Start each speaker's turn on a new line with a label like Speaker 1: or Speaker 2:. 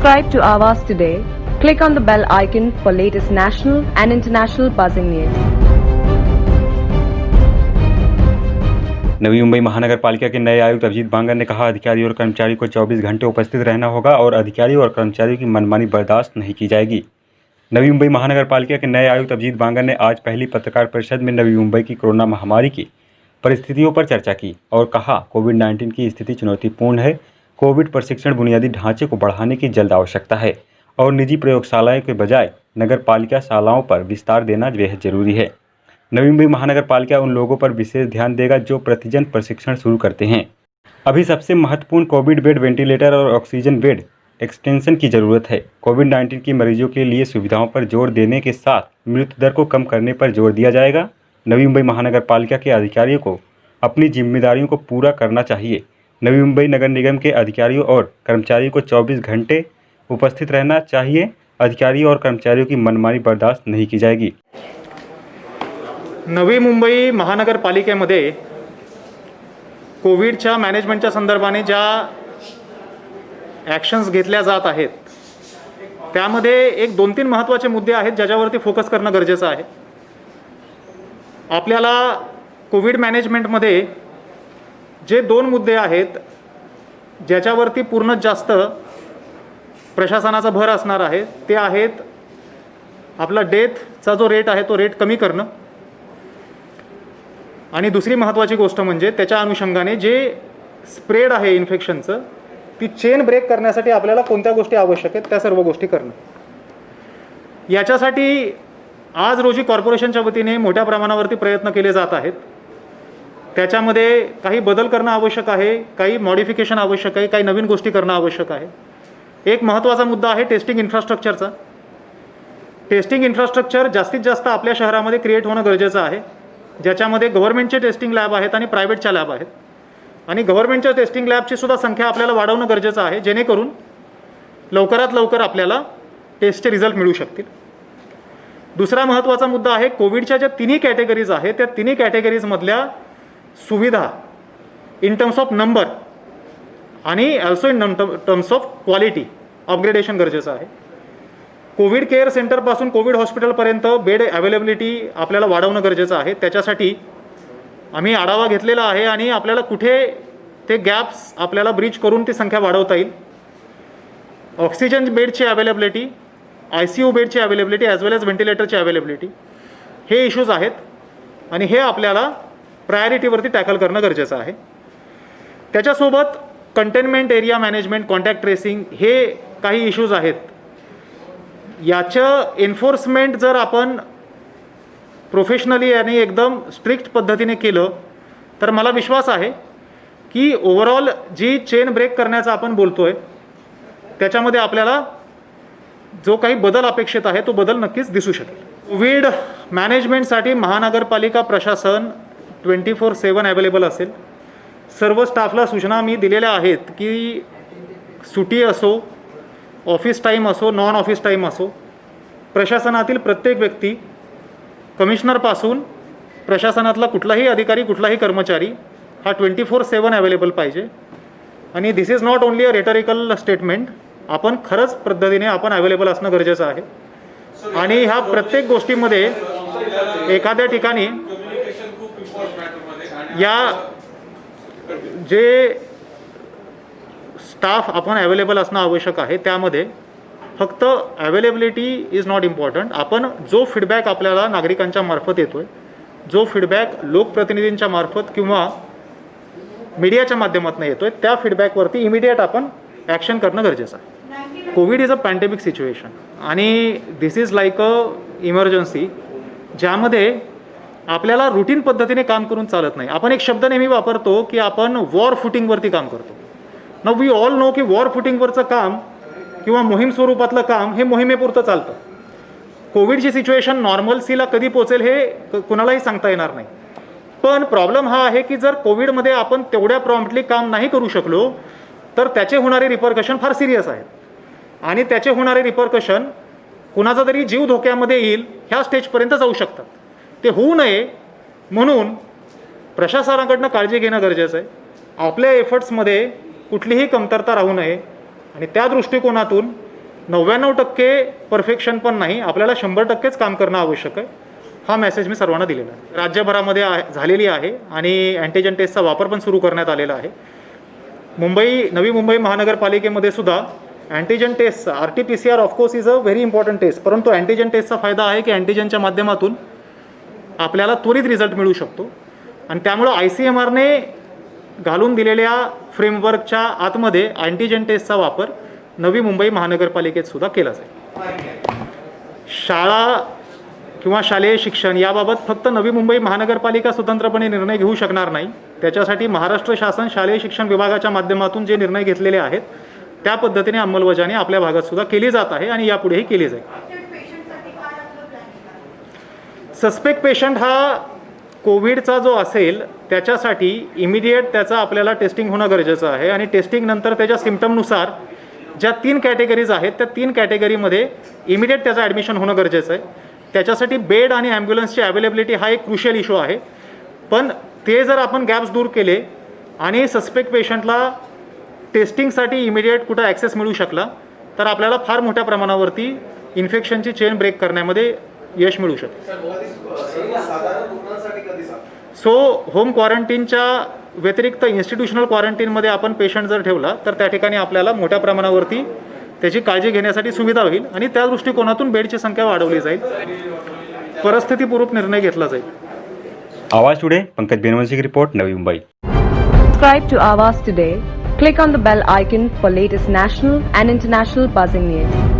Speaker 1: Subscribe to Awaaz today. Click on the bell icon for latest national and international buzzing news.
Speaker 2: Navi Mumbai महानगर पालिका के नए आयुक्त अभिजीत बांगर ने कहा, अधिकारी और कर्मचारी को 24 घंटे उपस्थित रहना होगा और अधिकारी और कर्मचारियों की मनमानी बर्दाश्त नहीं की जाएगी। नवी मुंबई महानगर पालिका के नए आयुक्त अभिजीत बांगर ने आज पहली पत्रकार परिषद में नवी मुंबई की कोरोना महामारी की परिस्थितियों पर चर्चा की और कहा, कोविड-19 की स्थिति चुनौतीपूर्ण है। कोविड प्रशिक्षण बुनियादी ढांचे को बढ़ाने की जल्द आवश्यकता है और निजी प्रयोगशालाओं के बजाय नगर पालिका शालाओं पर विस्तार देना बेहद जरूरी है। नवी मुंबई महानगर पालिका उन लोगों पर विशेष ध्यान देगा जो प्रतिजन प्रशिक्षण शुरू करते हैं। अभी सबसे महत्वपूर्ण कोविड बेड, वेंटिलेटर और ऑक्सीजन बेड एक्सटेंशन की ज़रूरत है। कोविड-19 के मरीजों के लिए सुविधाओं पर जोर देने के साथ मृत्यु दर को कम करने पर जोर दिया जाएगा। नवी मुंबई महानगर पालिका के अधिकारियों को अपनी जिम्मेदारियों को पूरा करना चाहिए। नवी मुंबई नगर निगम के अधिकारियों और कर्मचारियों को 24 घंटे उपस्थित रहना चाहिए। अधिकारियों और कर्मचारियों की मनमानी बर्दाश्त नहीं की जाएगी।
Speaker 3: नवी मुंबई महानगरपालिकेमध्ये कोविडच्या मॅनेजमेंटच्या संदर्भाने ज्या ॲक्शन्स घेतल्या जात आहेत त्यामध्ये एक 2-3 महत्त्वाचे मुद्दे आहेत ज्याच्यावरती फोकस करणं गरजेचं आहे। आपल्याला कोविड मॅनेजमेंटमध्ये जे 2 मुद्दे आहेत ज्याच्यावरती पूर्ण जास्त प्रशासनाचा भर असणार आहे ते आहेत आपला डेथचा जो रेट आहे तो रेट कमी करणं आणि दुसरी महत्त्वाची गोष्ट म्हणजे त्याच्या अनुषंगाने जे स्प्रेड आहे इन्फेक्शनचं ती चेन ब्रेक करण्यासाठी आपल्याला कोणत्या गोष्टी आवश्यक आहेत त्या सर्व गोष्टी करणं। याच्यासाठी आज रोजी कॉर्पोरेशनच्या वतीने मोठ्या प्रमाणावरती प्रयत्न केले जात आहेत। त्याच्यामध्ये काही बदल करणं आवश्यक आहे, काही मॉडिफिकेशन आवश्यक आहे, काही नवीन गोष्टी करणं आवश्यक आहे। एक महत्त्वाचा मुद्दा आहे टेस्टिंग इन्फ्रास्ट्रक्चरचा। टेस्टिंग इन्फ्रास्ट्रक्चर जास्तीत जास्त आपल्या शहरामध्ये क्रिएट होणं गरजेचं आहे, ज्याच्यामध्ये गव्हर्नमेंटचे टेस्टिंग लॅब आहेत आणि प्रायव्हेटच्या लॅब आहेत आणि गव्हर्नमेंटच्या टेस्टिंग लॅबची सुद्धा संख्या आपल्याला वाढवणं गरजेचं आहे जेणेकरून लवकरात लवकर आपल्याला टेस्टचे रिझल्ट मिळू शकतील। दुसरा महत्त्वाचा मुद्दा आहे कोविडच्या ज्या 3 कॅटेगरीज आहेत त्या 3 कॅटेगरीजमधल्या सुविधा इन टर्म्स ऑफ नंबर आणि also in terms of quality upgradation गरजेचं आहे। कोविड केअर सेंटरपासून कोविड हॉस्पिटलपर्यंत बेड अवेलेबिलिटी आपल्याला वाढवणं गरजेचं आहे। त्याच्यासाठी आम्ही आढावा घेतलेला आहे आणि आपल्याला कुठे ते गॅप्स आपल्याला ब्रिज करून ती संख्या वाढवता येईल। ऑक्सिजन बेडची अवेलेबिलिटी, ICU बेडची अवेलेबिलिटी ॲज वेल ॲज व्हेंटिलेटरची अवेलेबिलिटी हे इश्यूज आहेत आणि हे आपल्याला प्रायोरिटीवरती टॅकल करणं गरजेचं आहे। त्याच्यासोबत containment area management, contact tracing हे काही इश्यूज आहेत। याचं एन्फोर्समेंट जर आपण प्रोफेशनली आणि एकदम स्ट्रिक्ट पद्धतीने केलं तर मला विश्वास आहे की ओव्हरऑल जी चेन ब्रेक करण्याचा आपण बोलतोय त्याच्यामध्ये आपल्याला जो काही बदल अपेक्षित आहे तो बदल नक्कीच दिसू शकेल। कोविड मॅनेजमेंटसाठी महानगरपालिका प्रशासन 24/7 अवेलेबल असेल। सर्व स्टाफला सूचना मी दिलेल्या आहेत की सुट्टी असो, ऑफिस टाईम असो, नॉन ऑफिस टाईम असो, प्रशासनातील प्रत्येक व्यक्ती कमिशनरपासून प्रशासनातला कुठलाही अधिकारी, कुठलाही कर्मचारी हा 24/7 अवेलेबल पाहिजे आणि this is not only a rhetorical statement, आपण खरंच पद्धतीने आपण अवेलेबल असणं गरजेचं आहे। आणि ह्या प्रत्येक गोष्टीमध्ये एखाद्या ठिकाणी या जे स्टाफ आपण अवेलेबल असणं आवश्यक आहे त्यामध्ये फक्त अवेलेबिलिटी इज नॉट इम्पॉर्टंट। आपण जो फीडबॅक आपल्याला नागरिकांच्या मार्फत येतोय, जो फीडबॅक लोकप्रतिनिधींच्या मार्फत किंवा मीडियाच्या माध्यमातून येतोय त्या फीडबॅकवरती इमिडिएट आपण ॲक्शन करणं गरजेचं आहे। Covid is a pandemic situation आणि this is like a emergency ज्यामध्ये आपल्याला रुटीन पद्धतीने काम करून चालत नाही। आपण एक शब्द नेहमी वापरतो की आपण वॉर फुटिंगवरती काम करतो। नाउ वी ऑल नो की वॉर फुटिंगवरचं काम किंवा मोहीम स्वरूपातलं काम हे मोहिमेपुरतं चालतं। कोविडची सिच्युएशन नॉर्मल्सीला कधी पोचेल हे कुणालाही सांगता येणार नाही, पण प्रॉब्लेम हा आहे की जर कोविडमध्ये आपण तेवढ्या प्रॉम्प्टली काम नाही करू शकलो तर त्याचे होणारे रिपरकशन फार सिरियस आहेत आणि त्याचे होणारे रिपरकशन कुणाचा तरी जीव धोक्यामध्ये येईल ह्या स्टेजपर्यंत जाऊ शकतात। ते होऊ नये म्हणून प्रशासनाकडनं काळजी घेणं गरजेचं आहे। आपल्या एफर्ट्समध्ये कुठलीही कमतरता राहू नये आणि त्या दृष्टिकोनातून 99% परफेक्शन पण नाही, आपल्याला 100%च काम करणं आवश्यक आहे. हा मेसेज मी सर्वांना दिलेला आहे. राज्यभरामध्ये झालेली आहे आणि अँटीजन टेस्टचा वापर पण सुरू करण्यात आलेला आहे. नवी मुंबई महानगरपालिकेमध्ये सुद्धा antigen test RT-PCR of course is a very important test, परंतु अँटीजन टेस्टचा फायदा आहे की अँटीजनच्या माध्यमातून आपल्याला त्वरित रिझल्ट मिळू शकतो आणि त्यामुळं ICMRने घालून दिलेल्या फ्रेमवर्कच्या आतमध्ये अँटीजन टेस्टचा वापर नवी मुंबई महानगरपालिकेत सुद्धा केला जाईल. शाळा किंवा शालेय शिक्षण याबाबत फक्त नवी मुंबई महानगरपालिका स्वतंत्रपणे निर्णय घेऊ शकणार नाही. त्याच्यासाठी महाराष्ट्र शासन शालेय शिक्षण विभागाच्या माध्यमातून जे निर्णय घेतलेले आहेत त्या पद्धतीने अंमलबजावणी आपल्या भागात सुद्धा केली जात आहे आणि यापुढेही केली जाईल. सस्पेक्ट पेशंट हा कोविडचा जो असेल त्याच्यासाठी इमिडिएट त्याचं आपल्याला टेस्टिंग होणं गरजेचं आहे आणि टेस्टिंग नंतर त्याच्या सिम्पटमनुसार ज्या 3 कॅटेगरीज आहेत त्या 3 कॅटेगरीमध्ये इमिडिएट त्याचं ॲडमिशन होणं गरजेचं आहे. त्याच्यासाठी बेड आणि ॲम्ब्युलन्सची अवेलेबिलिटी हा एक क्रुशियल इशू आहे. पण ते जर आपण गॅप्स दूर केले आणि सस्पेक्ट पेशंटला टेस्टिंगसाठी इमिडिएट कुठं ॲक्सेस मिळू शकला तर आपल्याला फार मोठ्या प्रमाणावरती इन्फेक्शनची चेन ब्रेक करण्यामध्ये यश मिळू शकते. सो होम क्वारंटीनच्या व्यतिरिक्त इन्स्टिट्यूशनल क्वारंटीनमध्ये आपण पेशंट जर ठेवला तर त्या ठिकाणी आपल्याला मोठ्या प्रमाणावरती त्याची काळजी घेण्यासाठी सुविधा होईल आणि त्या दृष्टिकोनातून बेडची संख्या वाढवली जाईल. परिस्थितीपूर्वक निर्णय घेतला जाईल.
Speaker 2: आवाज टुडे पंकज बेनवंशी की report, Navi Mumbai.
Speaker 1: Subscribe to Awaaz today. Click on the bell icon for latest national and international buzzing news.